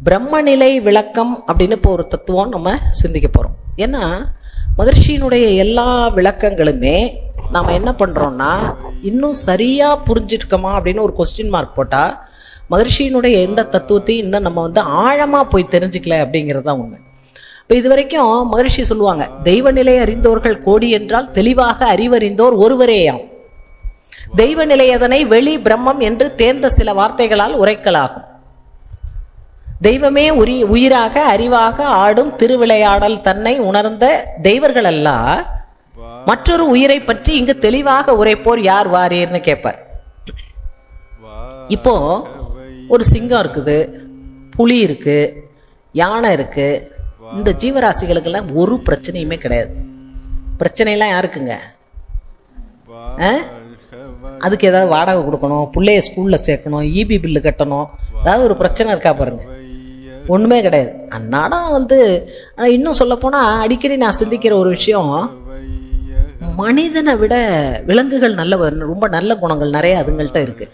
பிரம்மநிலை விளக்கம் அப்படின்னு இப்போ ஒரு தத்துவம் நம்ம சிந்திக்க போறோம். ஏன்னா மகர்ஷியினுடைய எல்லா விளக்கங்களுமே நாம என்ன பண்றோம்னா, இன்னும் சரியா புரிஞ்சிருக்கோமா அப்படின்னு ஒரு கொஸ்டின் மார்க் போட்டா மகர்ஷியினுடைய எந்த தத்துவத்தையும் இன்னும் நம்ம ஆழமா போய் தெரிஞ்சுக்கல அப்படிங்கிறது தான் உண்மை. இப்போ இது வரைக்கும் மகர்ஷி சொல்லுவாங்க, தெய்வ நிலை அறிந்தோர்கள் கோடி என்றால் தெளிவாக அறிவறிந்தோர் ஒருவரேயாம். தெய்வ நிலை அதனை வெளி பிரம்மம் என்று தேர்ந்த சில வார்த்தைகளால் உரைக்கலாகும். தெய்வமே உயிராக அறிவாக ஆடும் திருவிளையாடல் தன்னை உணர்ந்த தெய்வர்கள் அல்ல மற்றொரு உயிரை பற்றி இங்கு தெளிவாக உரைப்போர் யார் வாரீர்னு கேட்பார். இப்போ ஒரு சிங்கம் இருக்குது, புலி இருக்கு, யானை இருக்கு. இந்த ஜீவராசிகளுக்கெல்லாம் ஒரு பிரச்சனையுமே கிடையாது. பிரச்சனைலாம் யாருக்குங்க? அதுக்கு ஏதாவது வாடகை கொடுக்கணும், பிள்ளைய ஸ்கூல்ல சேர்க்கணும், இபி பில்லு கட்டணும், ஏதாவது ஒரு பிரச்சனை இருக்கா பாருங்க? ஒண்ணுமே கிடையாது. அன்னாடம் இன்னும் சொல்ல போனா அடிக்கடி நான் சிந்திக்கிற ஒரு விஷயம், மனிதனை விட விலங்குகள் ரொம்ப நல்ல குணங்கள் நிறைய அதுங்கள்ட்ட இருக்கு.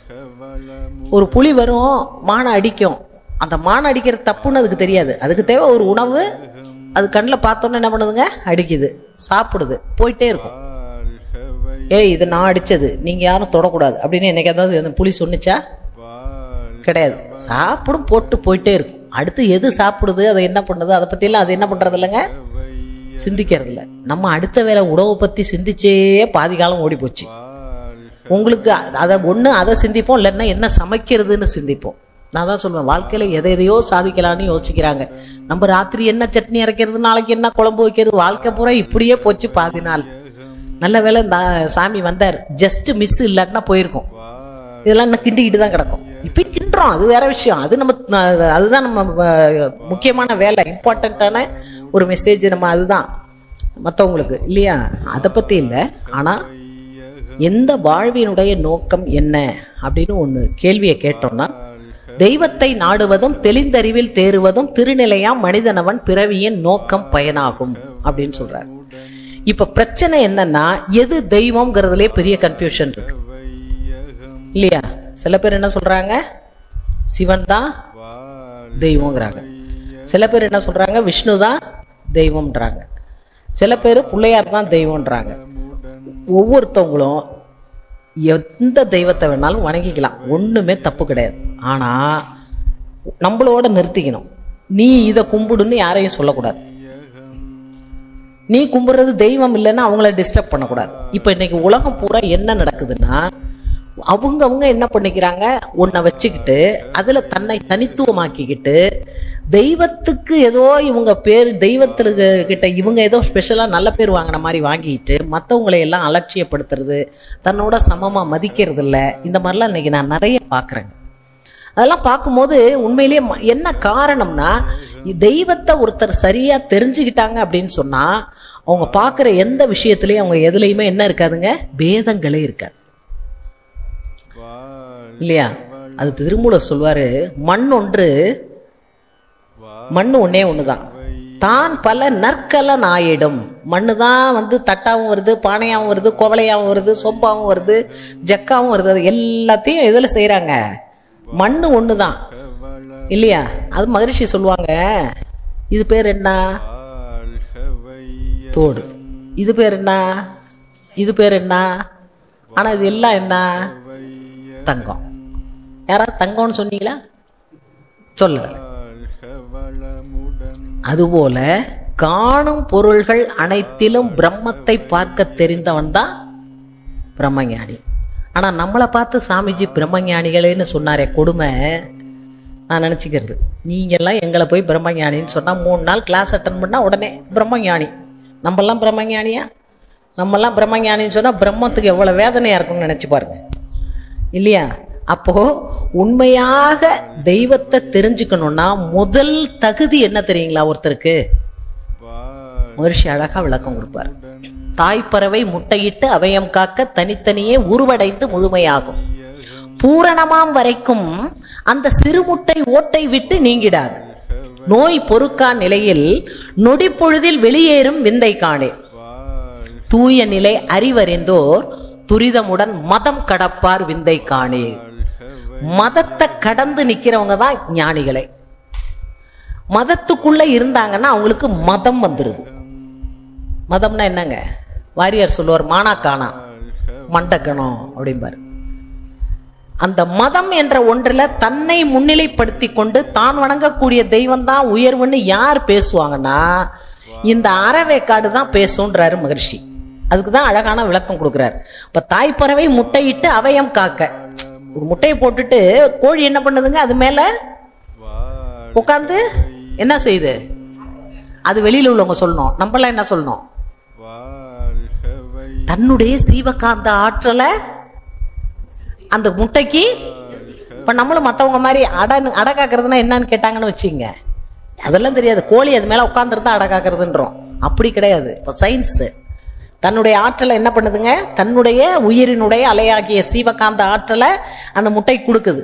ஒரு புலி வரும், மானை அடிக்கும். அந்த மானை அடிக்கிற தப்புன்னு அதுக்கு தெரியாது. அதுக்கு தேவை ஒரு உணவு. அது கண்ணில் பார்த்தோன்னு என்ன பண்ணுதுங்க? அடிக்குது, சாப்பிடுது, போயிட்டே இருக்கும். ஏய், இது நான் அடிச்சது, நீங்க யாரும் தொடக்கூடாது அப்படின்னு என்னைக்கு அந்த புலி சொன்னிச்சா? கிடையாது. சாப்பிடும், போட்டு போயிட்டே இருக்கும். அடுத்து எது சாப்பிடுது, அதை என்ன பண்ணுது, அதை பத்தி எல்லாம் அது என்ன பண்றது இல்லைங்க, சிந்திக்கிறது இல்லை. நம்ம அடுத்த வேலை உணவை பத்தி சிந்திச்சே பாதி காலம் ஓடி போச்சு. உங்களுக்கு அதை சிந்திப்போம், இல்லைன்னா என்ன சமைக்கிறதுன்னு சிந்திப்போம். நான் தான் சொல்லுவேன், வாழ்க்கையில எதையோ சாதிக்கலான்னு யோசிக்கிறாங்க. நம்ம ராத்திரி என்ன சட்னி அரைக்கிறது, நாளைக்கு என்ன குழம்பு வைக்கிறது, வாழ்க்கை பூரா இப்படியே போச்சு பாதி நாள். நல்ல வேலை இந்த சாமி வந்தார், ஜஸ்ட் மிஸ் இல்லாட்டினா போயிருக்கோம். இதெல்லாம் இன்னும் கிண்டிக்கிட்டு தான் கிடக்கும். இப்ப கிண்டுறோம், அது வேற விஷயம். அதுதான் நம்ம முக்கியமான வேலை, இம்பார்ட்டன்டான ஒரு மெசேஜ். நம்ம அதுதான் மற்றவங்களுக்கு இல்லையா, அதை பத்தி இல்லை. ஆனா எந்த வாழ்வினுடைய நோக்கம் என்ன அப்படின்னு ஒண்ணு கேள்வியை கேட்டோம்னா, தெய்வத்தை நாடுவதும் தெளிந்தறிவில் தேறுவதும் திருநிலையாம் மனிதனவன் பிறவியின் நோக்கம் பயனாகும் அப்படின்னு சொல்றாரு. இப்ப பிரச்சனை என்னன்னா, எது தெய்வம்ங்கிறதுலே பெரிய கன்ஃபியூஷன் இருக்கு இல்லையா? சில பேர் என்ன சொல்றாங்க, சிவன் தான் தெய்வம்ங்கிறாங்க. சில பேர் என்ன சொல்றாங்க, விஷ்ணு தான் தெய்வம்ன்றாங்க. சில பேர் பிள்ளையார் தான் தெய்வம்ன்றாங்க. ஒவ்வொருத்தவங்களும் எந்த தெய்வத்தை வேணாலும் வணங்கிக்கலாம், ஒண்ணுமே தப்பு கிடையாது. ஆனா நம்மளோட நிறுத்திக்கணும். நீ இதை கும்பிடுன்னு யாரையும் சொல்லக்கூடாது. நீ கும்பிடுறது தெய்வம் இல்லைன்னா அவங்கள டிஸ்டர்ப் பண்ணக்கூடாது. இப்ப இன்னைக்கு உலகம் பூரா என்ன நடக்குதுன்னா, அவங்க என்ன பண்ணிக்கிறாங்க, ஒன்ன வச்சுக்கிட்டு அதுல தன்னை தனித்துவமாக்கிக்கிட்டு தெய்வத்துக்கு ஏதோ இவங்க பேர், தெய்வத்துக்கிட்ட இவங்க ஏதோ ஸ்பெஷலா நல்ல பேர் வாங்கின மாதிரி வாங்கிட்டு மற்றவங்களை எல்லாம் அலட்சியப்படுத்துறது, தன்னோட சமமா மதிக்கிறது இல்லை. இந்த மாதிரிலாம் இன்னைக்கு நான் நிறைய பாக்குறேங்க. அதெல்லாம் பார்க்கும்போது உண்மையிலேயே என்ன காரணம்னா, தெய்வத்தை ஒருத்தர் சரியா தெரிஞ்சுக்கிட்டாங்க அப்படின்னு சொன்னா அவங்க பார்க்குற எந்த விஷயத்திலையும் அவங்க எதுலையுமே என்ன இருக்காதுங்க, பேதங்களே இருக்காது இல்லையா? அது திருமூலர் சொல்வாரு, மண் ஒன்னே ஒண்ணுதான், தான் பல நற்கல நாயிடும். மண்ணு தான் தட்டாவும் வருது, பானையாவும் வருது, கோவலையாவும் வருது, சொம்பாவும் வருது, ஜக்காவும் வருது. அது எல்லாத்தையும் எதுல செய்யறாங்க, மண்ணு ஒண்ணுதான் இல்லையா? அது மகரிஷி சொல்லுவாங்க, இது பேர் என்ன, தோடு. இது பேர் என்ன, இது பேர் என்ன, ஆனா இது எல்லாம் என்ன, தங்கம். யாராவது தங்கம்னு சொன்னீங்களா? சொல்லல. அதுபோல காணும் பொருள்கள் அனைத்திலும் பிரம்மத்தை பார்க்க தெரிந்தவன் தான் பிரம்மஞானி. ஆனா நம்மளை பார்த்து சாமிஜி பிரம்மஞானிகளேன்னு சொன்னாரே, கொடுமை. நான் நினைச்சுக்கிறது, நீங்க எல்லாம் எங்களை போய் பிரம்மஞானின்னு சொன்னா 3 நாள் கிளாஸ் அட்டன் பண்ணா உடனே பிரம்மஞானி. நம்மெல்லாம் பிரம்மஞானியா? நம்மெல்லாம் பிரம்மஞானின்னு சொன்னா பிரம்மத்துக்கு எவ்வளவு வேதனையா இருக்கும்னு நினைச்சு பாருங்க இல்லையா? அப்போ உண்மையாக தெய்வத்தை தெரிஞ்சுக்கணும்னா முதல் தகுதி என்ன தெரியுங்களா ஒருத்தருக்கு? மகரிஷி அழகா விளக்கம் கொடுப்பார். தாய்ப்பறவை முட்டையிட்டு அவயம் காக்க தனித்தனியே உருவடைந்து முழுமையாகும். பூரணமாம் வரைக்கும் அந்த சிறுமுட்டை ஓட்டை விட்டு நீங்கிடாது. நோய் பொறுக்கா நிலையில் நொடி பொழுதில் வெளியேறும் விந்தை காணே. தூய நிலை அறிவறிந்தோர் துரிதமுடன் மதம் கடப்பார் விந்தை காணே. மதத்தை கடந்து நிக்கிறவங்க தான் ஞானிகளை. மதத்துக்குள்ள இருந்தாங்கன்னா அவங்களுக்கு மதம் வந்துருது. மதம்னா என்னங்க? வாரியார் சொல்லுவார், மானாக்கானா மண்டக்கணும் அப்படிம்பாரு. அந்த மதம் என்ற ஒன்றில் தன்னை முன்னிலைப்படுத்தி கொண்டு தான் வணங்கக்கூடிய தெய்வம் தான் உயர்வுன்னு யார் பேசுவாங்கன்னா இந்த அறவேக்காடு தான் பேசுன்றாரு மகரிஷி. அதுக்கு தான் அழகான விளக்கம் கொடுக்குறாரு. இப்ப தாய்ப்பறவை முட்டையிட்டு அவயம் காக்க, ஒரு முட்டையை போட்டுட்டு கோழி என்ன பண்ணுதுங்க? அது மேல உட்காந்து என்ன செய்யுது? அது வெளியில உள்ளவங்க சொல்லணும், நம்மளாம் என்ன சொல்லணும்? தன்னுடைய சீவகாந்த ஆற்றலை அந்த முட்டைக்கு. இப்ப நம்மளும் மற்றவங்க மாதிரி அடை காக்கிறதுனா என்னன்னு கேட்டாங்கன்னு வச்சுங்க, அதெல்லாம் தெரியாது. கோழி அது மேல உட்காந்துருந்தா அடை காக்கிறதுன்றோம். அப்படி கிடையாது. இப்ப சயின்ஸ் தன்னுடைய ஆற்றலை என்ன பண்ணுதுங்க? தன்னுடைய உயிரினுடைய அலையாகிய சீவகாந்த ஆற்றலை அந்த முட்டை கொடுக்குது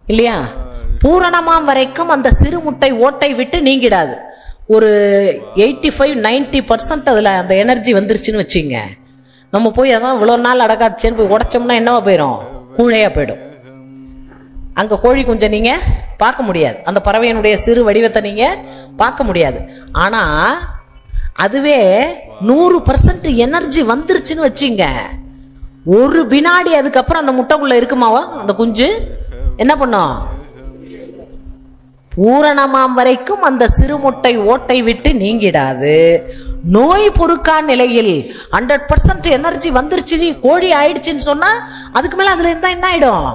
இல்லையா? பூரணமாம் வரைக்கும் அந்த சிறு முட்டை ஓட்டை விட்டு நீங்கிடாது. ஒரு 85-90% அதுல அந்த எனர்ஜி வந்துருச்சுன்னு வச்சுங்க, நம்ம போய் அதான் இவ்வளவு நாள் அடக்காச்சேன்னு போய் உடைச்சோம்னா என்னவா போயிடும்? கூழையா போயிடும். அங்க கோழி குஞ்சம் நீங்க பார்க்க முடியாது, அந்த பறவையினுடைய சிறு வடிவத்தை நீங்க பார்க்க முடியாது. ஆனா அதுவே 100% எனர்ஜி வந்துருச்சுன்னு வச்சுங்க, ஒரு வினாடி அதுக்கப்புறம் அந்த முட்டைக்குள்ள இருக்குமாவா அந்த குஞ்சு என்ன பண்ணும்? பூரணமாம் வரைக்கும் அந்த சிறு முட்டை ஓட்டை விட்டு நீங்கிடாது. நோய் பொறுக்கா நிலையில் 100% எனர்ஜி வந்துருச்சு, கோழி ஆயிடுச்சுன்னு சொன்னா அதுக்கு மேல அதுல இருந்தா என்ன ஆயிடும்?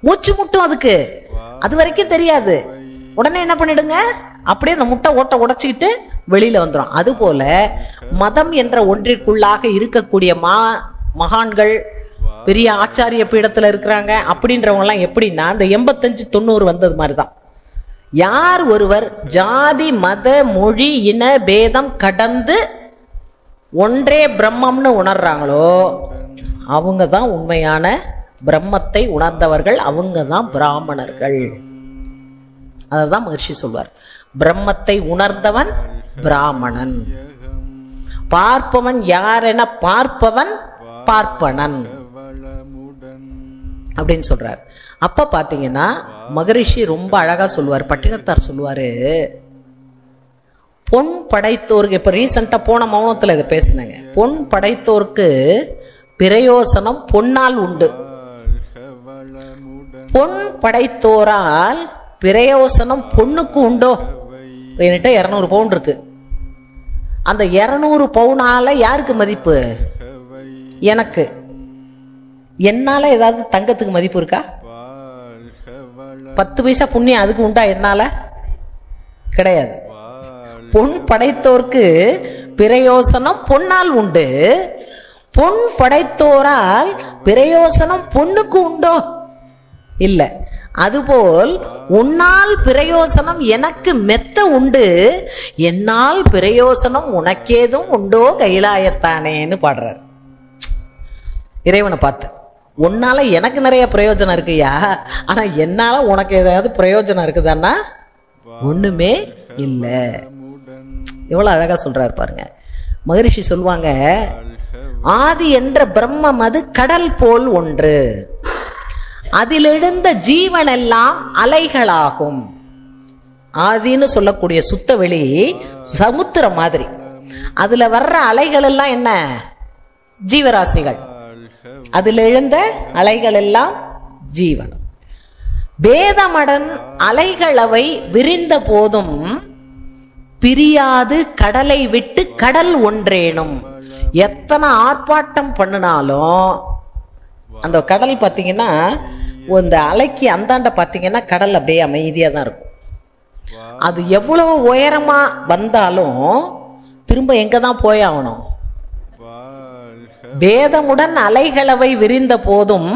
மூச்சு முட்டும். அதுக்கு அது வரைக்கும் தெரியாது. உடனே என்ன பண்ணிடுங்க? அப்படியே அந்த முட்டை ஓட்டை உடைச்சிக்கிட்டு வெளியில வந்துடும். அது போல மதம் என்ற ஒன்றிற்குள்ளாக இருக்கக்கூடிய மகான்கள், பெரிய ஆச்சாரிய பீடத்துல இருக்கிறாங்க அப்படின்றவங்க எல்லாம் எப்படின்னா இந்த 85-90 வந்தது மாதிரிதான். யார் ஒருவர் ஜாதி மத மொழி இன பேதம் கடந்து ஒன்றே பிரம்மம்னு உணர்றாங்களோ அவங்க தான் உண்மையான பிரம்மத்தை உணர்ந்தவர்கள், அவங்க தான் பிராமணர்கள். அததான் மகர்ஷி சொல்வார், பிரம்மத்தை உணர்ந்தவன் பிராமணன். பார்ப்பவன் யார் என பார்ப்பவன் பார்ப்பனன் அப்படின்னு சொல்றார். அப்ப பாத்தீங்கன்னா மகரிஷி ரொம்ப அழகா சொல்லுவார். பட்டினத்தார் சொல்லுவாரு, பொன் படைத்தோருக்கு, இப்ப ரீசெண்டா போன மௌனத்துல இதை பேசினாங்க, பொன் படைத்தோருக்கு பிரயோசனம் பொன்னால் உண்டு. பொன் படைத்தோரால் பிரயோசனம் பொண்ணுக்கு உண்டோ? என்கிட்ட 200 பவுன் இருக்கு, அந்த 200 பவுனால யாருக்கு மதிப்பு? எனக்கு. என்னால ஏதாவது தங்கத்துக்கு மதிப்பு இருக்கா? 10 பைசா புண்ணியம் அதுக்கு உண்டா? என்னால கிடையாது. பொன் படைத்தோர்க்கு பிரயோசனம் பொன்னால் உண்டு, பொன் படைத்தோரால் பிரயோசனம் பொண்ணுக்கு உண்டோ? இல்ல. அதுபோல் உன்னால் பிரயோசனம் எனக்கு மெத்த உண்டு, என்னால் பிரயோசனம் உனக்கேதும் உண்டோ கைலாயத்தானேன்னு பாடுறார் இறைவனை பார்த்து. உன்னால எனக்கு நிறைய பிரயோஜனம் இருக்குயா, ஆனா என்னால உனக்கு ஏதாவது பிரயோஜனம் இருக்குதான்னா ஒண்ணுமே இல்ல. எவ்வளவு அழகா சொல்றாரு பாருங்க. மகரிஷி சொல்லுவாங்க, ஆதி என்ற பிரம்மம் அது கடல் போல் ஒன்று, அதில் எழுந்த ஜீவன் எல்லாம் அலைகளாகும். ஆதின்னு சொல்லக்கூடிய சுத்த வெளி சமுத்திரம் மாதிரி, அதுல வர்ற அலைகள் எல்லாம் என்ன? ஜீவராசிகள். அதில் எழுந்த அலைகள் எல்லாம் ஜீவன். பேதமடன் அலைகளவை விரிந்த போதும் பிரியாது கடலை விட்டு கடல் ஒன்றேனும். எத்தனை ஆர்ப்பாட்டம் பண்ணினாலும் அந்த கடல் பார்த்தீங்கன்னா, இந்த அலைக்கு அந்தாண்ட பார்த்தீங்கன்னா கடல் அப்படியே அமைதியாக தான் இருக்கும். அது எவ்வளவு உயரமா வந்தாலும் திரும்ப எங்க தான் போயாகணும்? வேதமுடன் அலைகளவை விரிந்த போதும்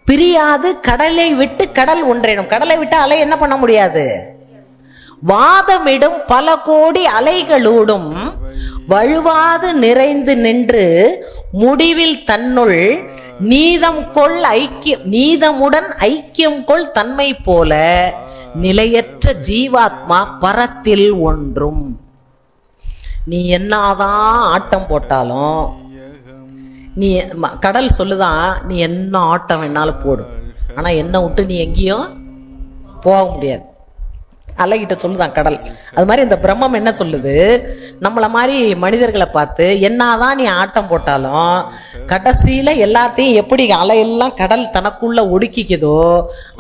பிரியாது கடலை விட்டு கடல் ஒன்றேனும். கடலை விட்டு அலை என்ன பண்ண முடியாது? வாதமிடும் பல கோடி அலைகளோடும் வழுவாது நிறைந்து நின்று முடிவில் தன்னுள் நீதம் கொள் ஐக்கியம், நீதமுடன் ஐக்கியம் கொள் தன்மை போல நிலையற்ற ஜீவாத்மா பரத்தில் ஒன்றும். நீ என்னதான் ஆட்டம் போட்டாலும், நீ கடல் சொல்லுதான், நீ என்ன ஆட்டம் வேணாலும் போடு, ஆனா என்ன விட்டு நீ எங்கேயும் போக முடியாது. அலைகிட்ட சொல்லுதான் கடல். அது மாதிரி இந்த பிரம்மம் என்ன சொல்லுது, நம்மளை மாதிரி மனிதர்களை பார்த்து என்னதான் நீ ஆட்டம் போட்டாலும் கடைசியில எல்லாத்தையும் எப்படி அலையெல்லாம் கடல் தனக்குள்ள ஒடுக்கிக்குதோ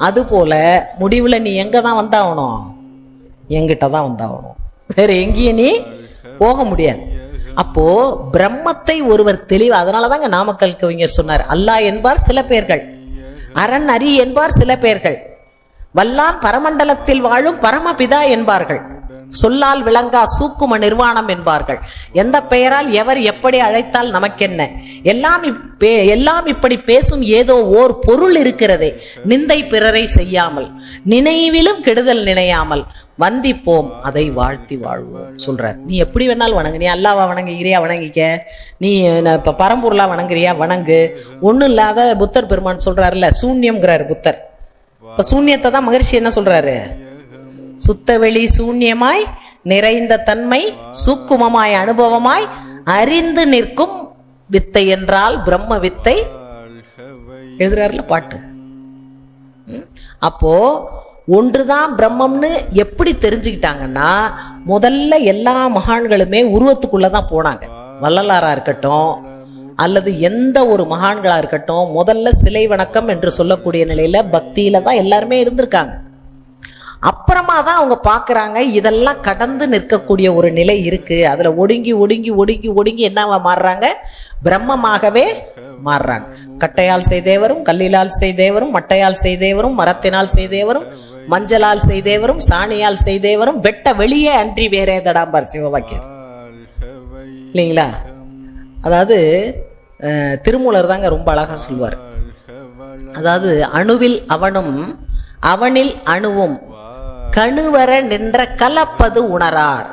அது போல முடிவுல நீ எங்க தான் வந்தாகணும், எங்கிட்ட தான் வந்தாகணும், வேற எங்கேயும் நீ போக முடியாது. அப்போ பிரம்மத்தை ஒருவர் தெளிவு, அதனாலதாங்க நாமக்கல் கவிஞர் சொன்னார், அல்லாஹ் என்பார் சில பேர்கள், அரண் அரி என்பார் சில பேர்கள், வல்லான் பரமண்டலத்தில் வாழும் பரமபிதா என்பார்கள், சொல்லால் விளங்கா சூக்கும நிர்வாணம் என்பார்கள். எந்த பெயரால் எவர் எப்படி அழைத்தால் நமக்கென்ன, எல்லாம் இப்படி பேசும் ஏதோ ஓர் பொருள் இருக்கிறதே, நிந்தை பிறரை செய்யாமல் நினைவிலும் கெடுதல் நினையாமல் வந்திப்போம் அதை வாழ்த்தி வாழ்வோம் சொல்றார். நீ எப்படி வேணாலும் வணங்கு, நீ அல்லாவா வணங்குகிறியா வணங்கிக்க, நீ இப்ப பரம்பொருளா வணங்குறியா வணங்கு, ஒண்ணும் இல்லாத புத்தர் பெருமான் சொல்றாருல்ல, சூன்யம்ங்கிறாரு புத்தர். இப்ப சூன்யத்தை தான் மகரிஷி என்ன சொல்றாரு, சுத்தவெளி சூன்யமாய் நிறைந்த தன்மை சூக்குமமாய் அனுபவமாய் அறிந்து நிற்கும் வித்தை என்றால் பிரம்ம வித்தை எழுதுறாருல பாட்டு. அப்போ ஒன்றுதான் பிரம்மம்னு எப்படி தெரிஞ்சுக்கிட்டாங்கன்னா, முதல்ல எல்லா மகான்களுமே உருவத்துக்குள்ளதான் போனாங்க. வள்ளலாரா இருக்கட்டும் அல்லது எந்த ஒரு மகான்களா இருக்கட்டும், முதல்ல சிலை வணக்கம் என்று சொல்லக்கூடிய நிலையில பக்தியில தான் எல்லாருமே இருந்திருக்காங்க. அப்புறமா தான் அவங்க பாக்குறாங்க இதெல்லாம் கடந்து நிற்கக்கூடிய ஒரு நிலை இருக்கு, அதுல ஒடுங்கி ஒடுங்கி ஒடுங்கி ஒடுங்கி என்னவா மாறுறாங்க, பிரம்மமாகவே மாறுறாங்க. கட்டையால் செய்தேவரும் கல்லிலால் செய்தேவரும் மட்டையால் செய்தேவரும் மரத்தினால் செய்தேவரும் மஞ்சளால் செய்தேவரும் சாணியால் செய்தேவரும் வெட்ட வெளியே அன்றி வேறே தடாம்பார் சிவவாக்கியர் இல்லைங்களா. அதாவது திருமூலர் தாங்க ரொம்ப அழகா சொல்வார். அதாவது அணுவில் அவனும் அவனில் அணுவும் கணுவர நின்ற கலப்பது உணரார்,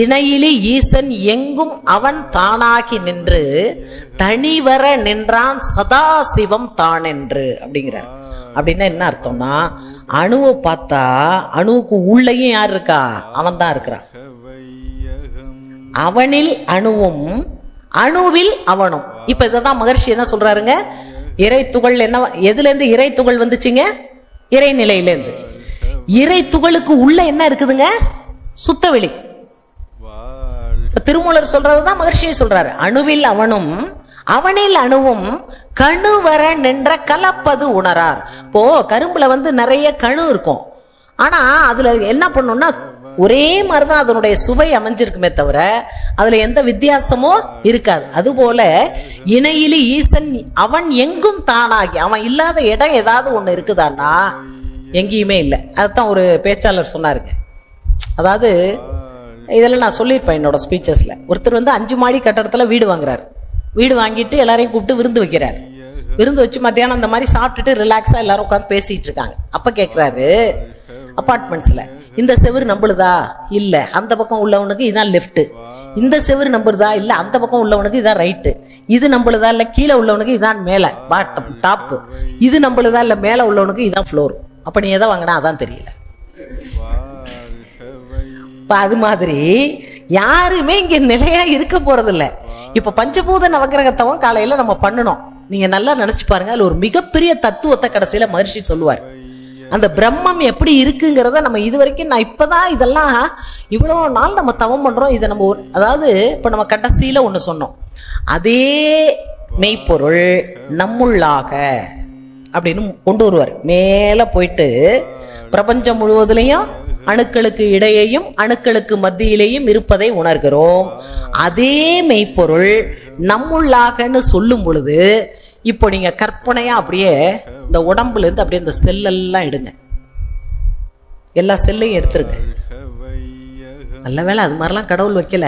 இணையிலி ஈசன் எங்கும் அவன் தானாகி நின்று தனிவர நின்றான் சதாசிவம் தான் என்று அப்படிங்கிறார். அப்படின்னா என்ன அர்த்தம்னா, அணுவை பார்த்தா அணுவுக்கு உள்ளேயும் யார் இருக்கா, அவன் தான் இருக்கிறான். அவனில் அணுவும் அணுவில் அவனும். இப்ப இததான் மகர்ஷி என்ன சொல்றாருங்க, இறை துகள் என்ன, எதுல இருந்து இறை துகள் வந்துச்சுங்க, இறை நிலையிலேருந்து. இறை துகளுக்கு உள்ள என்ன இருக்குதுங்க, சுத்தவெளி. திருமூலர் சொல்றதுதான் மகர்ஷியை சொல்றாரு, அணுவில் அவனும் அவனில் அணுவும் கணுவர நின்ற கலப்பது உணரார். இப்போ கரும்புல நிறைய கணு இருக்கும், ஆனா அதுல என்ன பண்ணும்னா ஒரே மாதிரிதான் அதனுடைய சுவை அமைஞ்சிருக்குமே தவிர அதுல எந்த வித்தியாசமும் இருக்காது. அதுபோல இணையிலி ஈசன் அவன் எங்கும் தானாகி, அவன் இல்லாத இடம் ஏதாவது ஒண்ணு இருக்குதான்னா எங்கேயுமே இல்லை. அதுதான் ஒரு பேச்சாளர் சொன்னாருங்க. அதாவது இதெல்லாம் நான் சொல்லியிருப்பேன் என்னோட ஸ்பீச்சஸ்ல. ஒருத்தர் 5 மாடி கட்டடத்துல வீடு வாங்குறாரு. வீடு வாங்கிட்டு எல்லாரையும் கூப்பிட்டு விருந்து வைக்கிறாரு. விருந்து வச்சு மத்தியானம் அந்த மாதிரி சாப்பிட்டுட்டு ரிலாக்ஸா எல்லாரும் உட்காந்து பேசிட்டு இருக்காங்க. அப்ப கேட்கிறாரு அபார்ட்மெண்ட்ஸ்ல, இந்த செவரு நம்புழுதா, இல்ல அந்த பக்கம் உள்ளவனுக்கு இதான் லெப்ட், இந்த செவரு நம்புறதா, இல்ல அந்த பக்கம் உள்ளவனுக்கு இதான் ரைட்டு, இது நம்புழுதா, இல்ல கீழே உள்ளவனுக்கு இதான் மேல பாட்டம் டாப், இது நம்புழுதா, இல்ல மேல உள்ளவனுக்கு இதான் ஃப்ளோர். அப்ப நீ எதை வாங்கினா அதான் தெரியல. அது மாதிரி யாருமே இங்க நிலையா இருக்க போறது இல்ல. இப்ப பஞ்சபூத நவக்கிரகத்தவம் காலையில நம்ம பண்ணணும். நீங்க நல்லா நினைச்சு பாருங்க, அதுல ஒரு மிகப்பெரிய தத்துவத்தை கடைசியில மகர்ஷி சொல்லுவார். அந்த பிரம்மம் எப்படி இருக்குங்கிறத நம்ம இது வரைக்கும், நான் இப்பதான் இதெல்லாம் இவ்வளவு நாள் நம்ம தவம் பண்றோம். இதை நம்ம அதாவது இப்ப நம்ம கடைசியில ஒண்ணு சொன்னோம், அதே மெய்ப்பொருள் நம்முள்ளாக அப்படின்னு கொண்டு வருவார். மேல போயிட்டு பிரபஞ்சம் முழுவதிலையும் அணுக்களுக்கு இடையேயும் அணுக்களுக்கு மத்தியிலேயும் இருப்பதை உணர்கிறோம். அதே மெய்ப்பொருள் நம்முள்ளாகன்னு சொல்லும் பொழுது, இப்போ நீங்க கற்பனையா அப்படியே இந்த உடம்புல இருந்து அப்படியே இந்த செல்லெல்லாம் எடுங்க, எல்லா செல்லையும் எடுத்துருங்க. நல்ல வேளை அது மாதிரிலாம் கடவுள் வைக்கல.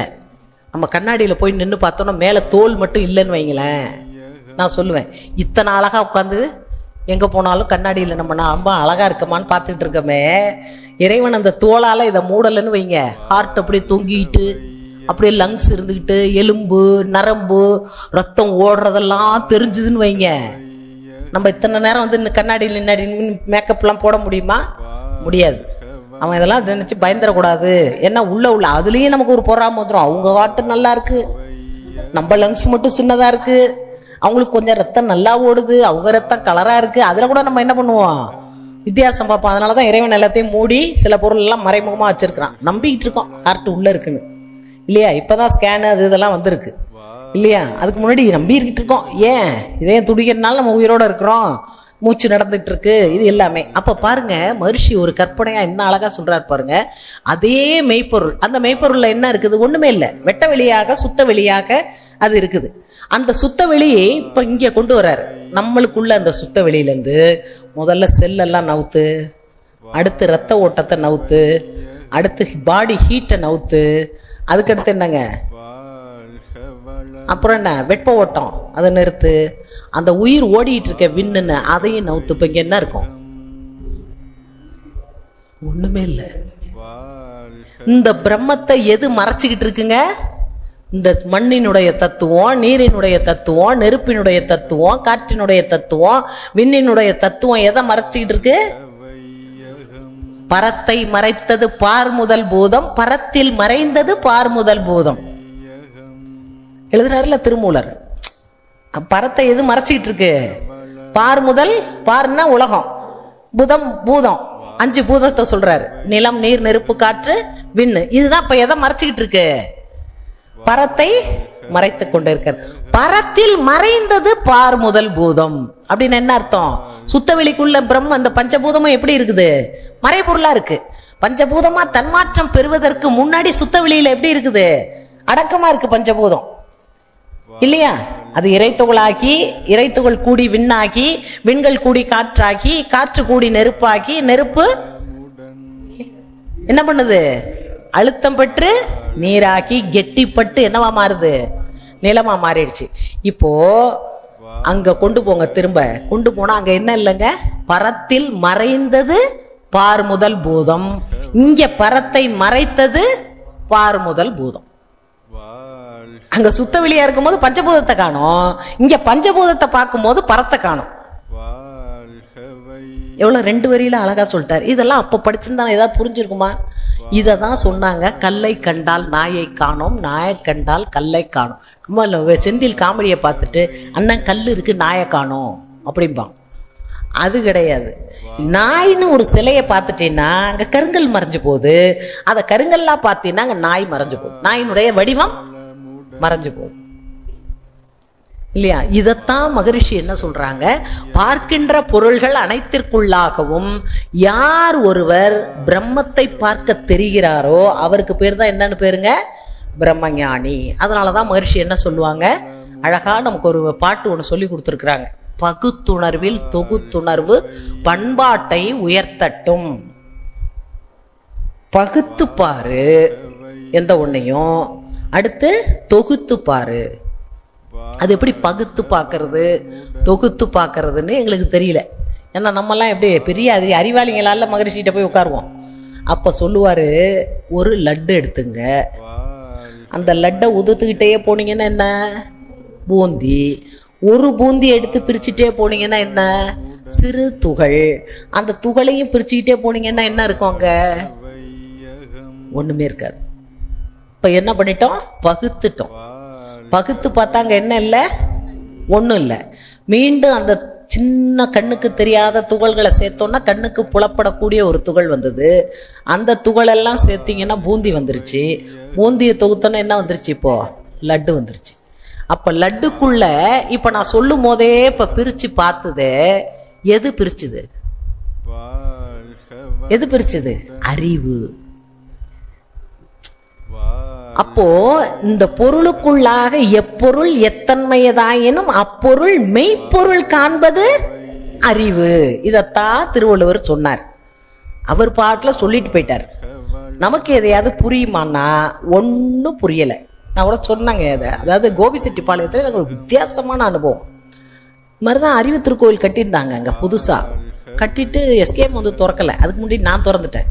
நம்ம கண்ணாடியில போய் நின்று பார்த்தோம்னா மேல தோல் மட்டும் இல்லைன்னு வைங்களேன். நான் சொல்லுவேன், இத்தனை அழகா உட்காந்து எங்க போனாலும் கண்ணாடியில நம்ம ரொம்ப அழகா இருக்கமான்னு பார்த்துக்கிட்டு இருக்கோமே, இறைவன் அந்த தோளால இதை மூடலன்னு வைங்க, ஹார்ட் அப்படியே தொங்கிட்டு அப்படியே லங்ஸ் இருந்துக்கிட்டு எலும்பு நரம்பு ரத்தம் ஓடுறதெல்லாம் தெரிஞ்சுதுன்னு வைங்க, நம்ம இத்தனை நேரம் கண்ணாடியில் நின்னாடி மேக்கப்லாம் போட முடியுமா? முடியாது. அவன் இதெல்லாம் நினைச்சு பயந்துடக்கூடாது. ஏன்னா உள்ள அதுலயும் நமக்கு ஒரு பொறாம வந்துடும். அவங்க வாட்டு நல்லா இருக்கு, நம்ம லங்ஸ் மட்டும் சின்னதா இருக்கு, அவங்களுக்கு கொஞ்சம் ரத்தம் நல்லா ஓடுது, அவங்க ரத்தம் கலரா இருக்கு, அதுல கூட நம்ம என்ன பண்ணுவோம், வித்தியாசம் பார்ப்போம். அதனாலதான் இறைவன் எல்லாத்தையும் மூடி சில பொருள் எல்லாம் மறைமுகமா வச்சிருக்கிறான். நம்பிக்கிட்டு இருக்கோம் ஹார்ட் உள்ள இருக்குன்னு இல்லையா? இப்பதான் ஸ்கேனு அது இதெல்லாம் வந்திருக்கு இல்லையா? அதுக்கு முன்னாடி நம்பிக்கிட்டு இருக்கோம். ஏன் இதயம் துடிக்கிறதுனால நம்ம உயிரோட இருக்கிறோம், மூச்சு நடந்துட்டு இருக்கு, இது எல்லாமே. அப்ப பாருங்க மகரிஷி ஒரு கற்பனையா என்ன அழகா சொல்றாரு பாருங்க. அதே மெய்ப்பொருள், அந்த மெய்ப்பொருள்ல என்ன இருக்குது? ஒண்ணுமே இல்லை, வெட்ட வெளியாக சுத்த வெளியாக அது இருக்குது. அந்த சுத்த வெளியை இப்ப இங்க கொண்டு வர்றாரு நம்மளுக்குள்ள. அந்த சுத்த வெளியில இருந்து முதல்ல செல்லெல்லாம் நவுத்து, அடுத்து ரத்த ஓட்டத்தை நவுத்து, அடுத்து பாடி ஹீட்டை நவுத்து, அதுக்கடுத்து என்னங்க அப்புறம் என்ன வெப்ப ஓட்டம் அதை நிறுத்து, அந்த உயிர் ஓடிட்டு இருக்க விண்ணுன்னு அதையும் நவுத்து. இப்ப இங்க என்ன இருக்கும்? ஒண்ணுமே இல்லை. இந்த பிரம்மத்தை எது மறைச்சுக்கிட்டு இருக்குங்க? இந்த மண்ணினுடைய தத்துவம், நீரினுடைய தத்துவம், நெருப்பினுடைய தத்துவம், காற்றினுடைய தத்துவம், விண்ணினுடைய தத்துவம் எதை மறைச்சுக்கிட்டு இருக்கு? பரத்தை மறைத்தது பார் முதல் பூதம், பரத்தில் மறைந்தது பார் முதல் பூதம் எழுதுறாருல திருமூலர். பரத்தை எது மறைச்சிக்கிட்டு இருக்கு? பார் முதல், பார்னா உலகம், பூதம் பூதம், 5 பூதத்தை சொல்றாரு. நிலம், நீர், நெருப்பு, காற்று, விண்ணு. இதுதான் இப்ப எதை மறைச்சிக்கிட்டு இருக்கு? பரத்தை மறைத்து கொண்டு இருக்கார். பரத்தில் மறைந்தது பார் முதல் பூதம் அப்படின்னு என்ன அர்த்தம்? சுத்தவெளிக்குள்ள பிரம்ம அந்த பஞ்சபூதமும் எப்படி இருக்குது? மறைபொருளா இருக்கு. பஞ்சபூதமா தன்மாற்றம் பெறுவதற்கு முன்னாடி சுத்தவெளியில எப்படி இருக்குது? அடக்கமா இருக்கு பஞ்சபூதம் இல்லையா? அது இறைத்துகளாகி, இறைத்துகள் கூடி விண்ணாகி, விண்கள் கூடி காற்றாகி, காற்று கூடி நெருப்பாகி, நெருப்பு என்ன பண்ணுது? அழுத்தம் பெற்று நீராக்கி கெட்டிப்பட்டு என்னவா மாறுது? நிலமா மாறிடுச்சு. இப்போ அங்க கொண்டு போங்க, திரும்ப கொண்டு போனா அங்க என்ன இல்லைங்க? பரத்தில் மறைந்தது பார் முதல் பூதம், இங்க பரத்தை மறைத்தது பார் முதல் பூதம். அங்க சுத்த வெளியா இருக்கும் போது பஞ்சபூதத்தை காணும், இங்க பஞ்சபூதத்தை பார்க்கும் போது பரத்தை காணும். எவ்வளவு 2 வரியில அழகா சொல்லிட்டாரு. இதெல்லாம் அப்ப படிச்சிருந்தா ஏதாவது புரிஞ்சிருக்குமா? இததான் சொன்னாங்க, கல்லை கண்டால் நாயை காணோம், நாயை கண்டால் கல்லை காணோம். நம்ம செந்தில் காமெடியை பார்த்துட்டு அண்ணன் கல் இருக்கு நாயை காணோம் அப்படிம்பான். அது கிடையாது. நாயின்னு ஒரு சிலையை பார்த்துட்டீங்கன்னா அங்க கருங்கல் மறைஞ்சு போகுது, அதை கருங்கல்லாம் பார்த்தீங்கன்னா அங்க நாய் மறைஞ்சு போகுது, நாயினுடைய வடிவம் மறைஞ்சு போகுது இல்லையா? இதத்தான் மகரிஷி என்ன சொல்றாங்க? பார்க்கின்ற பொருள்கள் அனைத்திற்குள்ளாகவும் யார் ஒருவர் பிரம்மத்தை பார்க்க தெரிகிறாரோ அவருக்கு பேர் தான் என்னன்னு பேருங்க? பிரம்மஞானி. அதனாலதான் மகரிஷி என்ன சொல்லுவாங்க? அழகா நமக்கு ஒரு பாட்டு ஒண்ணு சொல்லி கொடுத்துருக்குறாங்க. பகுத்துணர்வில் தொகுத்துணர்வு பண்பாட்டை உயர்த்தட்டும். பகுத்து பாரு எந்த ஒன்னையும், அடுத்து தொகுத்து பாரு. அது எப்படி பகுத்து பார்க்கறது தொகுத்து பார்க்கறதுன்னு எங்களுக்கு தெரியல. ஏன்னா நம்மெல்லாம் எப்படி பெரிய அறிவாளிங்களால மகரிஷிகிட்ட போய் உட்காருவோம். அப்ப சொல்லுவாரு, ஒரு லட்டு எடுத்துங்க, அந்த லட்டை உதுத்துக்கிட்டே போனீங்கன்னா என்ன? பூந்தி. ஒரு பூந்தி எடுத்து பிரிச்சுட்டே போனீங்கன்னா என்ன? சிறு துகள். அந்த துகளையும் பிரிச்சுக்கிட்டே போனீங்கன்னா என்ன இருக்கும்? அங்க ஒண்ணுமே இருக்காது. இப்ப என்ன பண்ணிட்டோம்? பகுத்துட்டோம். பகுத்து பார்த்தா அங்க என்ன இல்லை? ஒண்ணும் இல்லை. மீண்டும் அந்த சின்ன கண்ணுக்கு தெரியாத துகள்களை சேர்த்தோம்னா கண்ணுக்கு புலப்படக்கூடிய ஒரு துகள் வந்தது. அந்த துகளெல்லாம் சேர்த்தீங்கன்னா பூந்தி வந்துருச்சு. பூந்தியை தொகுத்தோன்னா என்ன வந்துருச்சு? இப்போ லட்டு வந்துருச்சு. அப்ப லட்டுக்குள்ள இப்ப நான் சொல்லும் போதே இப்ப பிரிச்சு பார்த்தது எது பிரிச்சுது? எது பிரிச்சுது? அறிவு. அப்போ இந்த பொருளுக்குள்ளாக எப்பொருள் எத்தன்மையதாயினும் அப்பொருள் மெய்ப்பொருள் காண்பது அறிவு. இதத்தான் திருவள்ளுவர் சொன்னார். அவர் பாட்டுல சொல்லிட்டு போயிட்டார். நமக்கு எதையாவது புரியுமான்னா ஒன்னும் புரியல. நான் கூட சொன்னாங்க அதை. அதாவது கோபிசெட்டிப்பாளையத்துல எனக்கு ஒரு வித்தியாசமான அனுபவம். இது மாதிரிதான் அறிவு திருக்கோவில் கட்டியிருந்தாங்க அங்க புதுசா. கட்டிட்டு எஸ்கேஎம் வந்து திறக்கல. அதுக்கு முன்னாடி நான் திறந்துட்டேன்.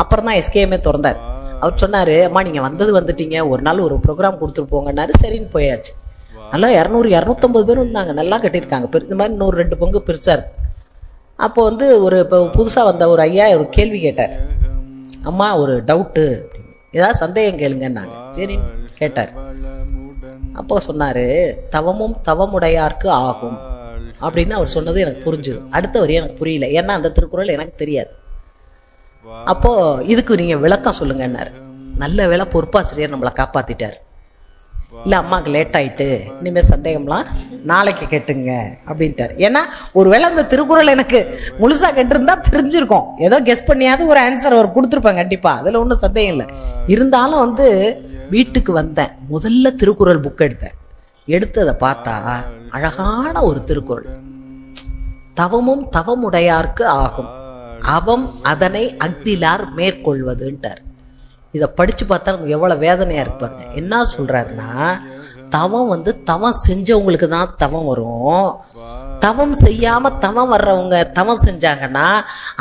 அப்புறம் தான் எஸ்கேஎம்ஏ திறந்தார். அவர் சொன்னாரு, அம்மா நீங்க வந்துட்டீங்க, ஒரு நாள் ஒரு ப்ரோக்ராம் கொடுத்துட்டு போங்கன்னாரு. சரின்னு போயாச்சு. நல்லா 200-250 பேர் இருந்தாங்க. நல்லா கட்டியிருக்காங்க. இந்த மாதிரி இன்னொரு 2 பங்கு பிரிச்சாரு. அப்போ வந்து ஒரு இப்போ புதுசா வந்த ஒரு ஐயா ஒரு கேள்வி கேட்டார். அம்மா ஒரு டவுட்டு, ஏதாவது சந்தேகம் கேளுங்கன்னாங்க. சரின்னு கேட்டார். அப்போ சொன்னாரு, தவமும் தவமுடையார்க்கு ஆகும். அப்படின்னு அவர் சொன்னது எனக்கு புரிஞ்சுது. அடுத்த வரி எனக்கு புரியல, ஏன்னா அந்த திருக்குறள் எனக்கு தெரியாது. அப்போ இதுக்கு நீங்க விளக்கம் சொல்லுங்கன்னாரு. நல்ல வேளை பொறுப்பாசிரியர் நம்மளை காப்பாத்திட்டார். இல்லை அம்மாவுக்கு லேட் ஆயிட்டு இனிமேல் சந்தேகம்லாம் நாளைக்கு கேட்டுங்க அப்படின்ட்டார். ஏன்னா ஒருவேளை அந்த திருக்குறள் எனக்கு முழுசா கேட்டிருந்தா தெரிஞ்சிருக்கும், ஏதோ கெஸ் பண்ணியாவது ஒரு ஆன்சர் அவர் கொடுத்துருப்பேன் கண்டிப்பா, அதுல ஒன்றும் சந்தேகம் இல்லை. இருந்தாலும் வீட்டுக்கு வந்தேன், முதல்ல திருக்குறள் புக் எடுத்ததை பார்த்தா அழகான ஒரு திருக்குறள். தவமும் தவமுடையார்க்கு ஆகும், அவம் அதனை அக்திலார் மேற்கொள்வதுன்ட்டார். இதை படிச்சு பார்த்தா நமக்கு எவ்வளவு வேதனையா இருப்பாங்க. என்ன சொல்றாருன்னா, தவம் தவம் செஞ்சவங்களுக்கு தான் தவம் வரும், தவம் செய்யாம தவம் வர்றவங்க தவம் செஞ்சாங்கன்னா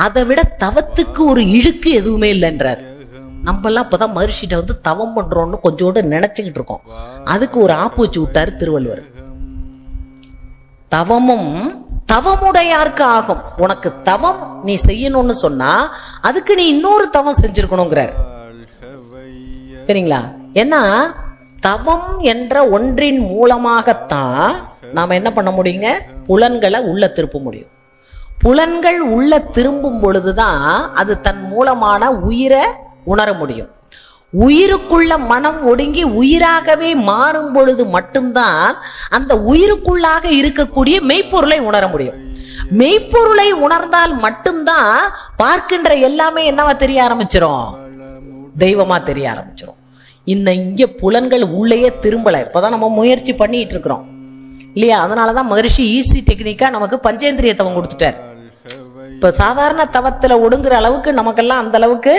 அதை விட தவத்துக்கு ஒரு இழுக்கு எதுவுமே இல்லைன்றார். நம்மெல்லாம் இப்பதான் மகர்ஷிட்ட தவம் பண்றோம்னு கொஞ்சோண்டு நினைச்சுக்கிட்டு இருக்கோம். அதுக்கு ஒரு ஆப்பு வச்சு விட்டாரு திருவள்ளுவர். தவமும் தவமுடையார்க்கு ஆகும், உனக்கு தவம் நீ செய்யணும்னு சொன்னா அதுக்கு நீ இன்னொரு தவம் செஞ்சிருக்கணுங்கிறார். சரிங்களா? ஏன்னா தவம் என்ற ஒன்றின் மூலமாகத்தான் நாம என்ன பண்ண முடியுங்க, புலன்களை உள்ள திருப்ப முடியும். புலன்கள் உள்ள திரும்பும் பொழுதுதான் அது தன் மூலமான உயிரை உணர முடியும். உயிருக்குள்ள மனம் ஒடுங்கி உயிராகவே மாறும் பொழுது மட்டும்தான் அந்த உயிருக்குள்ளாக இருக்கக்கூடிய மெய்ப்பொருளை உணர முடியும். மெய்ப்பொருளை உணர்ந்தால் மட்டும்தான் பார்க்கின்ற எல்லாமே என்னவா தெரிய ஆரம்பிச்சிரும், தெய்வமா தெரிய ஆரம்பிச்சிரும். இங்க புலன்கள் உள்ளேயே திரும்பல, இப்பதான் நம்ம முயற்சி பண்ணிட்டு இருக்கிறோம் இல்லையா? அதனாலதான் மகரிஷி ஈஸி டெக்னிக்கா நமக்கு பஞ்சேந்திரிய தவம் கொடுத்துட்டார். இப்ப சாதாரண தவத்துல ஒடுங்குற அளவுக்கு நமக்கெல்லாம் அந்த அளவுக்கு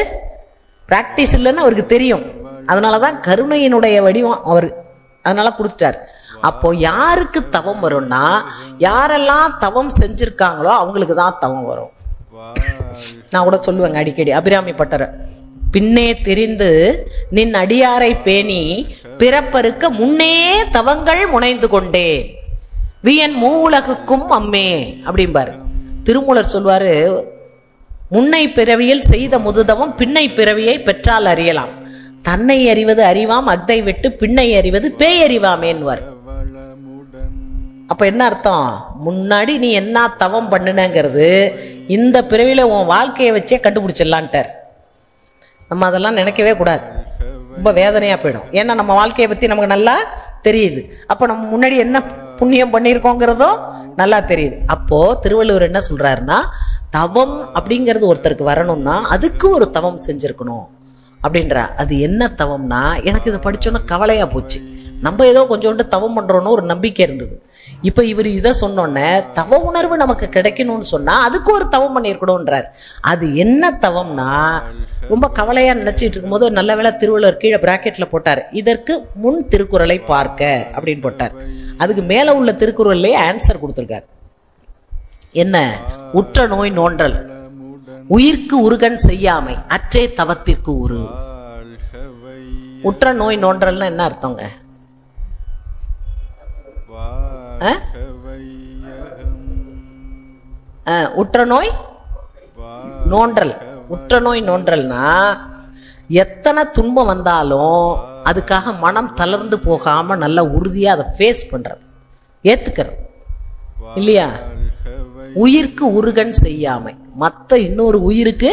பிராக்டிஸ் இல்லைன்னு அவருக்கு தெரியும். அதனாலதான் கருணையினுடைய வடிவம் அவர் அதனால கொடுத்துட்டார். அப்போ யாருக்கு தவம் வரும்னா, யாரெல்லாம் தவம் செஞ்சிருக்காங்களோ அவங்களுக்கு தான் தவம் வரும். நான் கூட சொல்லுவேங்க அடிக்கடி, அபிராமி பட்டர், பின்னே தெரிந்து நின் அடியாரை பேணி பிறப்பருக்க முன்னே தவங்கள் முனைந்து கொண்டேன் வியன் மூவுலகுக்கும் அம்மே அப்படிம்பாரு. திருமூலர் சொல்வாரு, முன்னை பிறவியில் செய்த முதுதவம் பின்னை பிறவியை பெற்றால் அறியலாம், தன்னை அறிவது அறிவாம் அக்தை விட்டு பின்னை அறிவது பேய் அறிவாமேன்வார். அப்ப என்ன அர்த்தம், முன்னாடி நீ என்ன தவம் பண்ணுனங்கிறது இந்த பிறவில உன் வாழ்க்கையை வச்சே கண்டுபிடிச்சிடலான்ட்டார். நம்ம அதெல்லாம் நினைக்கவே கூடாது, ரொம்ப வேதனையா போயிடும். ஏன்னா நம்ம வாழ்க்கையை பத்தி நமக்கு நல்லா தெரியுது, அப்ப நம்ம முன்னாடி என்ன புண்ணியம் பண்ணியிருக்கோங்கிறதும் நல்லா தெரியுது. அப்போ திருவள்ளுவர் என்ன சொல்றாருன்னா, தவம் அப்படிங்கிறது ஒருத்தருக்கு வரணும்னா அதுக்கு ஒரு தவம் செஞ்சிருக்கணும் அப்படின்றா. அது என்ன தவம்னா, எனக்கு இதை படிச்சோன்னா கவலையா போச்சு. நம்ம ஏதோ கொஞ்சோண்டு தவம் பண்றோன்னு ஒரு நம்பிக்கை இருந்தது. இப்ப இவர் இதை சொன்னோன்னே தவ உணர்வு நமக்கு கிடைக்கணும்னு சொன்னா அதுக்கு ஒரு தவம் பண்ணியிருக்கணும்ன்றார். அது என்ன தவம்னா, ரொம்ப கவலையா நினைச்சிட்டு இருக்கும்போது ஒரு நல்ல வேளை திருவள்ளுவர் கீழே பிராக்கெட்ல போட்டார், இதற்கு முன் திருக்குறளை பார்க்க அப்படின்னு போட்டார். அதுக்கு மேல உள்ள திருக்குறள்லயே ஆன்சர் கொடுத்திருக்காரு. என்ன, உற்ற நோய் நோன்றல் உயிர்க்கு உருகன் செய்யாமை அற்றே தவத்திற்கு உரு. உற்ற நோய் நோன்றல்னா என்ன அர்த்தங்க? உற்ற நோய் நோன்றல், உற்ற நோய் நோன்றல்னா எத்தனை துன்பம் வந்தாலும் அதுக்காக மனம் தளர்ந்து போகாம நல்ல உறுதியா அதை ஃபேஸ் பண்றது, ஏத்துக்கிறது இல்லையா? உயிர்க்கு உருகன் செய்யாமை, மற்ற இன்னொரு உயிருக்கு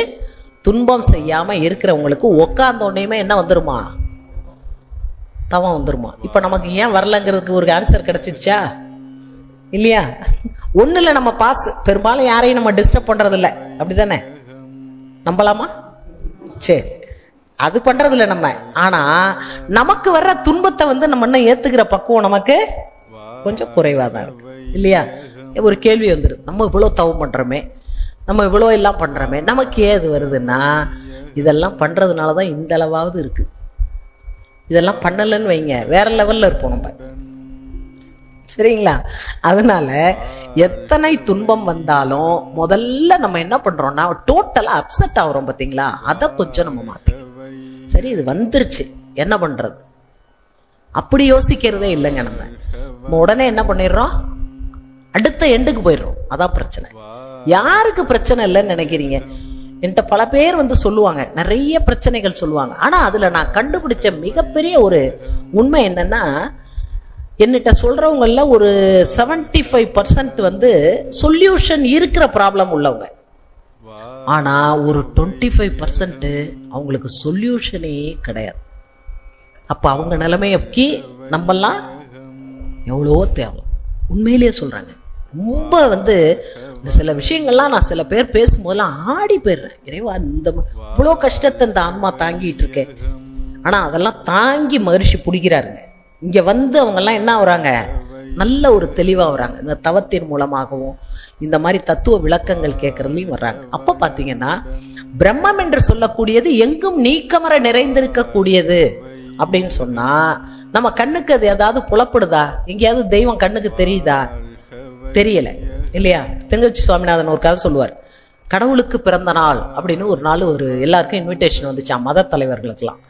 துன்பம் செய்யாம இருக்கிறவங்களுக்கு உக்காந்த உடனேயுமே என்ன வந்துருமா, தவம் வந்துருமா. இப்ப நமக்கு ஏன் வரலங்கிறதுக்கு ஒரு ஆன்சர் கிடைச்சிடுச்சா இல்லையா? ஒண்ணுல நம்ம பாஸ், பெரும்பாலும் யாரையும் நம்ம டிஸ்டர்ப் பண்றது இல்லை, அப்படிதானே? நம்பலாமா? சரி, அது பண்றது இல்லை நம்ம. ஆனா நமக்கு வர்ற துன்பத்தை நம்ம இன்னும் ஏத்துக்கிற பக்குவம் நமக்கு கொஞ்சம் குறைவா தான் இருக்கு இல்லையா? ஒரு கேள்வி வந்துடும், நம்ம இவ்வளவு தவம் பண்றோமே, நம்ம இவ்வளவு எல்லாம் பண்றோமே, நமக்கு ஏது வருதுன்னா இதெல்லாம் பண்றதுனாலதான் இந்த அளவாவது இருக்கு. இதெல்லாம் பண்ணலன்னு வைங்க வேற லெவல்ல இருப்போம் நம்ம, சரிங்களா? அதனால எத்தனை துன்பம் வந்தாலும் முதல்ல நம்ம என்ன பண்றோம்னா டோட்டலா அப்செட் ஆகிறோம் பாத்தீங்களா? அதை கொஞ்சம் நம்ம மாத்திக்கணும். சரி, இது வந்துருச்சு என்ன பண்றது, அப்படி யோசிக்கிறதே இல்லைங்க. நம்ம உடனே என்ன பண்ணிடுறோம், அடுத்த எண்டுக்கு போயிடுறோம். அதான் பிரச்சனை. யாருக்கு பிரச்சனை இல்லைன்னு நினைக்கிறீங்க? என்கிட்ட பல பேர் சொல்லுவாங்க, நிறைய பிரச்சனைகள் சொல்லுவாங்க. ஆனா அதுல நான் கண்டுபிடிச்ச மிகப்பெரிய ஒரு உண்மை என்னன்னா, என்னிட்ட சொல்றவங்கள ஒரு 75% வந்து சொல்யூஷன் இருக்கிற ப்ராப்ளம் உள்ளவங்க. ஆனா ஒரு 25% அவங்களுக்கு சொல்யூஷனே கிடையாது. அப்ப அவங்க நிலைமைக்கு நம்மெல்லாம் எவ்வளவோ தேவை. உண்மையிலேயே சொல்றாங்க. ரொம்ப வந்து இந்த சில விஷயங்கள்லாம் நான் சில பேர் பேசும்போதெல்லாம் ஆடி போயிடுறேன். இறைவா, இந்த இவ்வளோ கஷ்டத்தை இந்த ஆன்மா தாங்கிட்டு இருக்கேன். ஆனா அதெல்லாம் தாங்கி மகிழ்ச்சி பிடிக்கிறாருங்க. இங்க வந்து அவங்கெல்லாம் என்ன ஆகுறாங்க, நல்ல ஒரு தெளிவா வராங்க. இந்த தவத்தின் மூலமாகவும் இந்த மாதிரி தத்துவ விளக்கங்கள் கேட்கறதுலையும் வர்றாங்க. அப்ப பாத்தீங்கன்னா பிரம்மம் என்று சொல்லக்கூடியது எங்கும் நீக்கமர நிறைந்திருக்கக்கூடியது அப்படின்னு சொன்னா நம்ம கண்ணுக்கு அது ஏதாவது புலப்படுதா? எங்கேயாவது தெய்வம் கண்ணுக்கு தெரியுதா? தெரியல இல்லையா? தெங்கச்சி சுவாமிநாதன் ஒரு கதை சொல்லுவார். கடவுளுக்கு பிறந்த நாள் அப்படின்னு ஒரு நாள் ஒரு எல்லாருக்கும் இன்விடேஷன் வந்துச்சா, மத தலைவர்களுக்கெல்லாம்.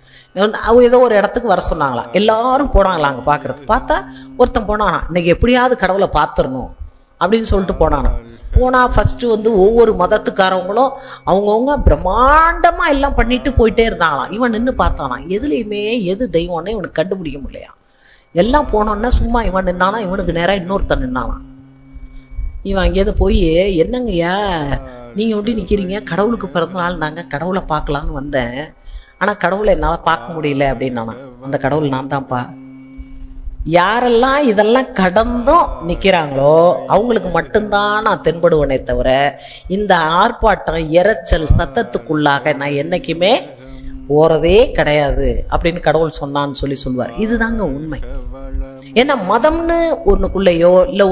ஏதோ ஒரு இடத்துக்கு வர சொன்னாங்களாம். எல்லாரும் போனாங்களா அங்கே பார்க்கறதுக்கு. பார்த்தா ஒருத்தன் போனானா, இன்னைக்கு எப்படியாவது கடவுளை பார்த்துடணும் அப்படின்னு சொல்லிட்டு போனானா. போனால் ஃபஸ்ட்டு வந்து ஒவ்வொரு மதத்துக்காரவங்களும் அவங்கவுங்க பிரம்மாண்டமாக எல்லாம் பண்ணிட்டு போயிட்டே இருந்தாங்களாம். இவன் நின்று பார்த்தானா, எதுலேயுமே எது தெய்வம்னே இவனுக்கு கண்டுபிடிக்க முடியலையா. எல்லாம் போனோன்னா சும்மா இவன் நின்னானா, இவனுக்கு நேராக இன்னொருத்தன் நின்னானா. இவன் அங்கேயிருந்து போய், என்னங்கய்யா நீங்கள் ஒண்டி நிற்கிறீங்க, கடவுளுக்கு பிறந்த நாள் தாங்க, கடவுளை பார்க்கலான்னு வந்தேன், ஆனால் கடவுளை என்னால் பார்க்க முடியல அப்படின்னானா. அந்த கடவுள் நான் தான்ப்பா. யாரெல்லாம் இதெல்லாம் கடந்தும் நிற்கிறாங்களோ அவங்களுக்கு மட்டும்தான் நான் தென்படுவனே தவிர இந்த ஆர்ப்பாட்டம் இரைச்சல் சத்தத்துக்குள்ளாக நான் என்னைக்குமே போறதே கிடையாது அப்படின்னு கடவுள் சொன்னான்னு சொல்லுவார். இதுதாங்க உண்மை. ஏன்னா மதம்னு ஒன்றுக்குள்ளேயோ இல்லை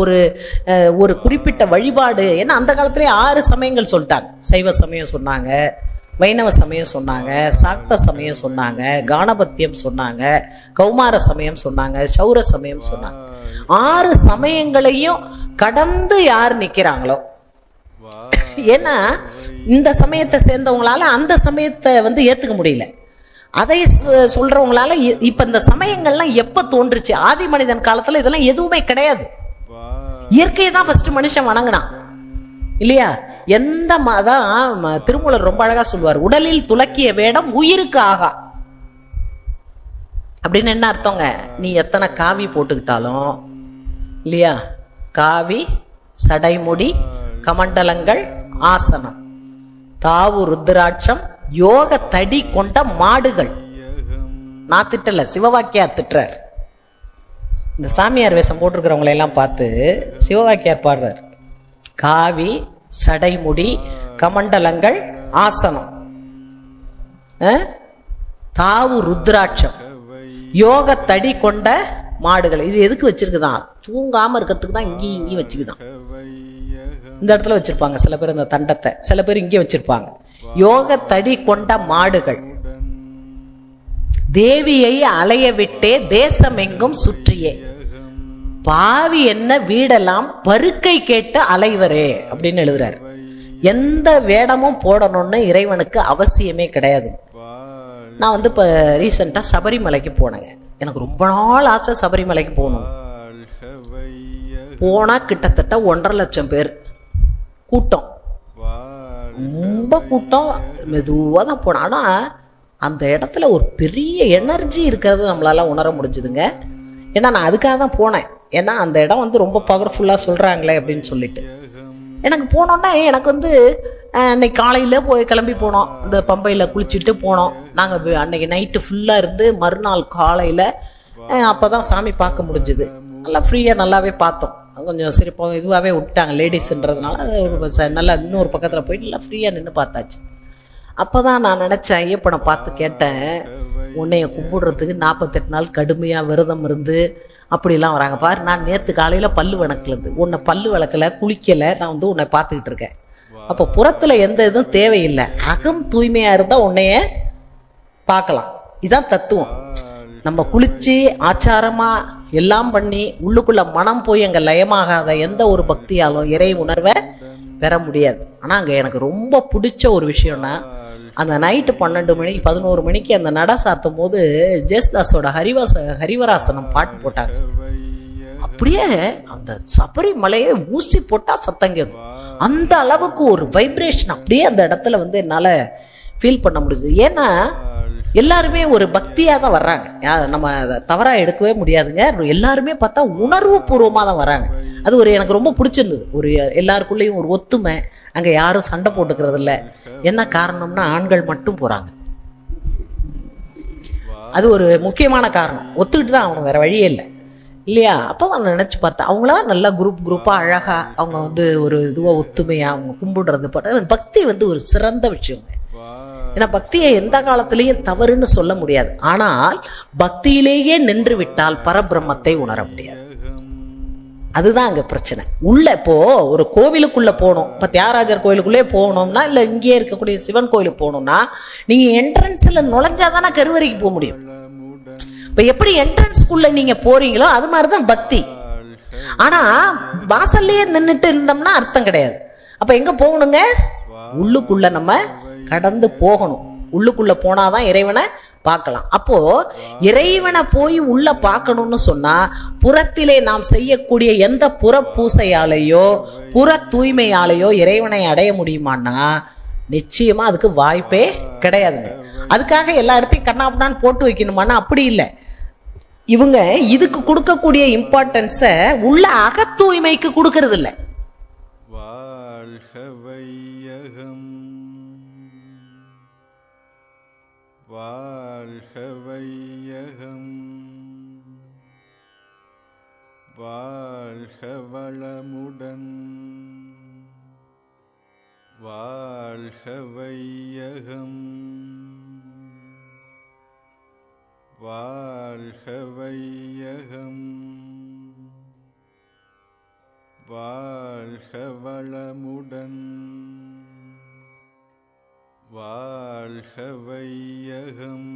ஒரு குறிப்பிட்ட வழிபாடு. ஏன்னா அந்த காலத்திலே 6 சமயங்கள் சொல்லிட்டாங்க. சைவ சமயம் சொன்னாங்க, வைணவ சமயம் சொன்னாங்க, சாக்த சமயம் சொன்னாங்க, கானபத்தியம் சொன்னாங்க, கௌமார சமயம் சொன்னாங்க, சௌர சமயம் சொன்னாங்க. 6 சமயங்களையும் கடந்து யார் நிற்கிறாங்களோ, ஏன்னா இந்த சமயத்தை சேர்ந்தவங்களால அந்த சமயத்தை வந்து ஏற்றுக்க முடியல. அதை சொல்றவங்களால இப்ப இந்த சமயங்கள்லாம் எப்ப தோன்றுச்சு? ஆதி மனிதன் காலத்துல இதெல்லாம் எதுவுமே கிடையாது. இயற்கையை தான் ஃபர்ஸ்ட் மனுஷன் வணங்கினான் இல்லையா? எந்த மதம் திருமூலர் ரொம்ப அழகா சொல்லுவார், உடலில் துலக்கிய வேடம் உயிருக்கு ஆகா அப்படின்னு. என்ன அர்த்தங்க? நீ எத்தனை காவி போட்டுக்கிட்டாலும் இல்லையா, காவி, சடைமுடி, கமண்டலங்கள், ஆசனம், தாவு, ருத்ராட்சம், யோக தடி கொண்ட மாடுகள். நான் திட்டல, சிவவாக்கியார் திட்டுறார். இந்த சாமியார் வேஷம் போட்டிருக்கிறவங்களை எல்லாம் பார்த்து சிவவாக்கியார் பாடுறார். காவி, சடைமுடி, கமண்டலங்கள், ஆசனம், தாவு, ருத்ராட்சம், யோக தடி கொண்ட மாடுகள். இது எதுக்கு வச்சிருக்குதான்? தூங்காம இருக்கிறதுக்கு தான். இங்கேயும் வச்சுக்குதான். இந்த இடத்துல வச்சிருப்பாங்க சில பேர் இந்த தண்டத்தை, சில பேர் இங்கே வச்சிருப்பாங்க. யோக தடி கொண்ட மாடுகள், தேவியை அலைய விட்டே தேசம் எங்கும் சுற்றியே, பாவி என்ன வீடெல்லாம் பருக்கை கேட்டு அலைவரே அப்படின்னு எழுதுறாரு. எந்த வேடமும் போடணும்னு இறைவனுக்கு அவசியமே கிடையாது. நான் வந்து இப்போ ரீசெண்டாக சபரிமலைக்கு போனேங்க. எனக்கு ரொம்ப நாள் ஆசை சபரிமலைக்கு போகணும். போனால் கிட்டத்தட்ட 1.5 லட்சம் பேர் கூட்டம், ரொம்ப கூட்டம். மெதுவாக தான் போனேன். ஆனால் அந்த இடத்துல ஒரு பெரிய எனர்ஜி இருக்கிறது நம்மளால உணர முடிஞ்சுதுங்க. ஏன்னா நான் அதுக்காக தான் போனேன். ஏன்னா அந்த இடம் வந்து ரொம்ப பவர்ஃபுல்லாக சொல்கிறாங்களே அப்படின்னு சொல்லிட்டு எனக்கு போனோன்னா, எனக்கு வந்து அன்னைக்கு காலையில் போய் கிளம்பி போனோம். இந்த பம்பையில் குளிச்சுட்டு போனோம். நாங்கள் அன்னைக்கு நைட்டு ஃபுல்லாக இருந்து மறுநாள் காலையில் அப்போ தான் சாமி பார்க்க முடிஞ்சுது. நல்லா ஃப்ரீயாக நல்லாவே பார்த்தோம். கொஞ்சம் சரி இதுவாகவே விட்டாங்க லேடிஸ்ன்றதுனால. அது நல்லா இன்னொரு பக்கத்தில் போயிட்டு நல்லா ஃப்ரீயாக நின்று பார்த்தாச்சு. அப்போ தான் நான் நினச்சேன், ஐயப்பனை பார்த்து கேட்டேன், உன்னைய கும்பிடுறதுக்கு 48 நாள் கடுமையாக விரதம் இருந்து அப்படிலாம் வராங்க பாரு. நான் நேற்று காலையில் பல்லு விளக்குறது, உன்னை பல்லு விளக்கலை, குளிக்கலை, நான் வந்து உன்னை பார்த்துக்கிட்டு இருக்கேன். அப்போ புறத்தில் எந்த இதுவும் தேவையில்லை, அகம் தூய்மையாக இருந்தால் உன்னைய பார்க்கலாம். இதுதான் தத்துவம். நம்ம குளிச்சு ஆச்சாரமாக எல்லாம் பண்ணி உள்ளுக்குள்ள மனம் போய் அங்கே லயமாகாத எந்த ஒரு பக்தியாலும் இறை உணர்வை பெற முடியாது. ஆனால் அங்கே எனக்கு ரொம்ப பிடிச்ச ஒரு விஷயம்னா, அந்த நைட்டு 12 மணிக்கு 11 மணிக்கு அந்த நட சாத்தும் போது ஜேசுதாஸோட ஹரிவராசனம் பாட்டு போட்டாங்க. அப்படியே அந்த சபரிமலையை ஊசி போட்டா சத்தம் கேட்கும். அந்த அளவுக்கு ஒரு வைப்ரேஷன் அப்படியே அந்த இடத்துல வந்து என்னால் ஃபீல் பண்ண முடியுது. ஏன்னா எல்லாருமே ஒரு பக்தியாக தான் வர்றாங்க. நம்ம தவறாக எடுக்கவே முடியாதுங்க. எல்லாருமே பார்த்தா உணர்வு பூர்வமாக தான் வராங்க. அது ஒரு எனக்கு ரொம்ப பிடிச்சிருந்தது. ஒரு எல்லாருக்குள்ளேயும் ஒரு ஒத்துமை. அங்கே யாரும் சண்டை போட்டுக்கிறது இல்லை. என்ன காரணம்னா ஆண்கள் மட்டும் போகிறாங்க. அது ஒரு முக்கியமான காரணம். ஒத்துக்கிட்டு தான் அவங்க, வேற வழியே இல்லை இல்லையா? அப்போ தான் நினச்சி பார்த்தேன், அவங்களா நல்லா குரூப்பாக அழகாக அவங்க ஒரு இதுவாக ஒத்துமையாக அவங்க கும்பிடுறது. பக்தி ஒரு சிறந்த விஷயங்க. ஏன்னா பக்தியை எந்த காலத்திலையும் தவறுன்னு சொல்ல முடியாது. ஆனால் பக்தியிலேயே நின்று விட்டால் பரபிரம்மத்தை உணர முடியாது. அதுதான் அங்கே பிரச்சனை. உள்ள இப்போ ஒரு கோவிலுக்குள்ள போகணும். இப்போ தியாகராஜர் கோயிலுக்குள்ளே போகணும்னா, இல்லை இங்கேயே இருக்கக்கூடிய சிவன் கோயிலுக்கு போகணும்னா, நீங்கள் என்ட்ரன்ஸில் நுழைஞ்சாதானே கருவறைக்கு போக முடியும். இப்போ எப்படி என்ட்ரன்ஸ்குள்ள நீங்க போறீங்களோ அது மாதிரிதான் பக்தி. ஆனா வாசல்லையே நின்றுட்டு இருந்தோம்னா அர்த்தம் கிடையாது. அப்ப எங்க போகணுங்க? உள்ளுக்குள்ள நம்ம கடந்து போகணும். உள்ளுக்குள்ள போனாதான் இறைவனை பார்க்கலாம். அப்போ இறைவனை போய் உள்ள பார்க்கணும்னு சொன்னா, புறத்திலே நாம் செய்யக்கூடிய எந்த புற பூசையாலேயோ புற தூய்மையாலேயோ இறைவனை அடைய முடியுமான்னா நிச்சயமா அதுக்கு வாய்ப்பே கிடையாதுங்க. அதுக்காக எல்லா இடத்தையும் கண்ணாபுண்ணான்னு போட்டு வைக்கணுமானா அப்படி இல்லை. இவங்க இதுக்கு கொடுக்கக்கூடிய இம்பார்ட்டன்ஸ உள்ள அக தூய்மைக்கு கொடுக்கறது இல்லை. வாழ்க வையகம், வாழ்க வையகம், வாழ்க வளமுடன், வாழ்க வையகம், வாழ்க வையகம், வாழ்க வளமுடன், வாழ்க வையகம்.